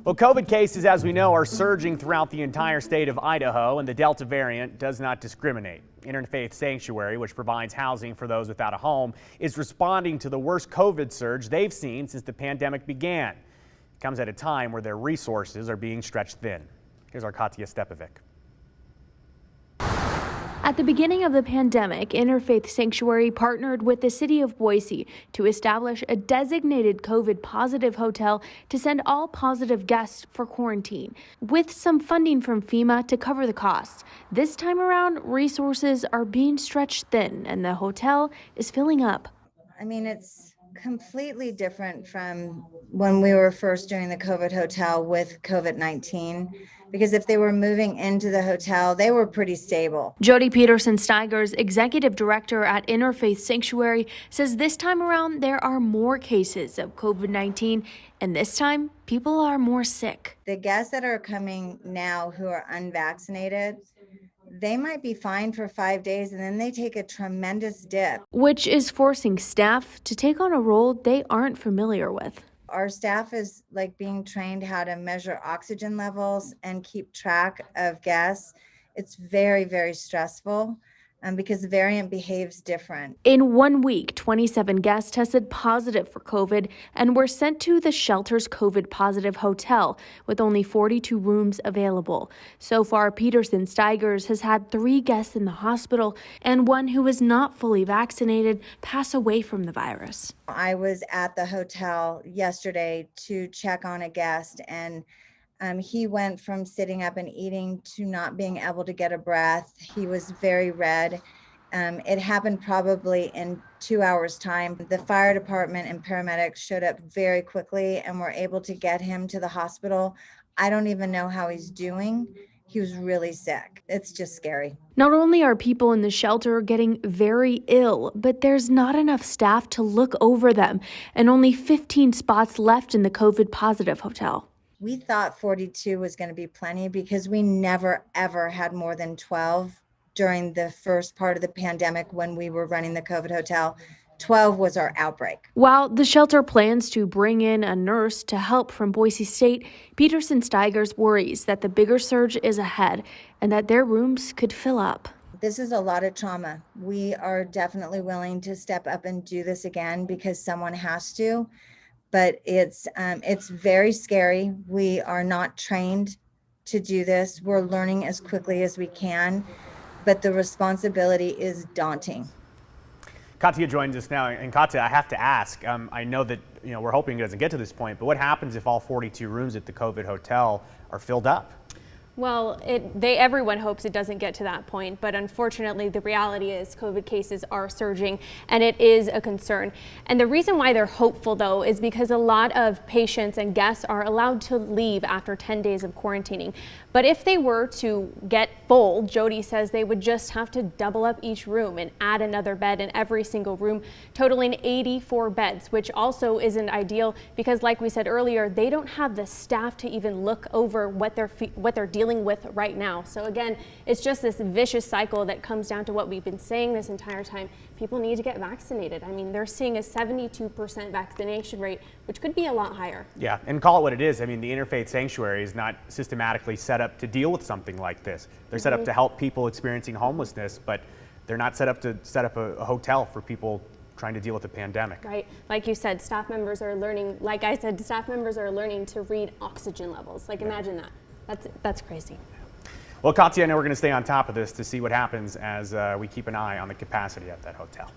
Well, COVID cases, as we know, are surging throughout the entire state of Idaho, and the Delta variant does not discriminate. Interfaith Sanctuary, which provides housing for those without a home, is responding to the worst COVID surge they've seen since the pandemic began. It comes at a time where their resources are being stretched thin. Here's our Katya Stepovic. At the beginning of the pandemic, Interfaith Sanctuary partnered with the city of Boise to establish a designated COVID-positive hotel to send all positive guests for quarantine, with some funding from FEMA to cover the costs. This time around, resources are being stretched thin, and the hotel is filling up. I mean, it's completely different from when we were first doing the COVID hotel with COVID-19, because if they were moving into the hotel, they were pretty stable. Jody Peterson-Steigers, executive director at Interfaith Sanctuary, says this time around there are more cases of COVID-19, and this time people are more sick. The guests that are coming now who are unvaccinated, they might be fine for 5 days and then they take a tremendous dip, which is forcing staff to take on a role they aren't familiar with. Our staff is like being trained how to measure oxygen levels and keep track of guests. It's very, very stressful because the variant behaves different. In 1 week, 27 guests tested positive for COVID and were sent to the shelter's COVID positive hotel with only 42 rooms available. So far, Peterson-Steigers has had 3 guests in the hospital and one who was not fully vaccinated pass away from the virus. I was at the hotel yesterday to check on a guest, and he went from sitting up and eating to not being able to get a breath. He was very red. It happened probably in 2 hours' time. The fire department and paramedics showed up very quickly and were able to get him to the hospital. I don't even know how he's doing. He was really sick. It's just scary. Not only are people in the shelter getting very ill, but there's not enough staff to look over them, and only 15 spots left in the COVID positive hotel. We thought 42 was going to be plenty because we never, ever had more than 12 during the first part of the pandemic when we were running the COVID hotel. 12 was our outbreak. While the shelter plans to bring in a nurse to help from Boise State, Peterson-Steigers worries that the bigger surge is ahead and that their rooms could fill up. This is a lot of trauma. We are definitely willing to step up and do this again because someone has to. But it's very scary. We are not trained to do this. We're learning as quickly as we can, but the responsibility is daunting. Katya joins us now, and Katya, I have to ask. I know that we're hoping it doesn't get to this point, but what happens if all 42 rooms at the COVID hotel are filled up? Well, everyone hopes it doesn't get to that point, but unfortunately the reality is COVID cases are surging and it is a concern. And the reason why they're hopeful though is because a lot of patients and guests are allowed to leave after 10 days of quarantining. But if they were to get full, Jody says they would just have to double up each room and add another bed in every single room, totaling 84 beds, which also isn't ideal because like we said earlier, they don't have the staff to even look over what they're dealing with right now. So again, it's just this vicious cycle that comes down to what we've been saying this entire time. People need to get vaccinated. I mean, they're seeing a 72% vaccination rate, which could be a lot higher. Yeah, and call it what it is. I mean, the Interfaith Sanctuary is not systematically set up to deal with something like this. They're set up to help people experiencing homelessness, but they're not set up to set up a hotel for people trying to deal with the pandemic. Right. Like you said, staff members are learning, like I said, staff members are learning to read oxygen levels. Like imagine that. That's crazy. Well, Katya, I know we're going to stay on top of this to see what happens as we keep an eye on the capacity at that hotel.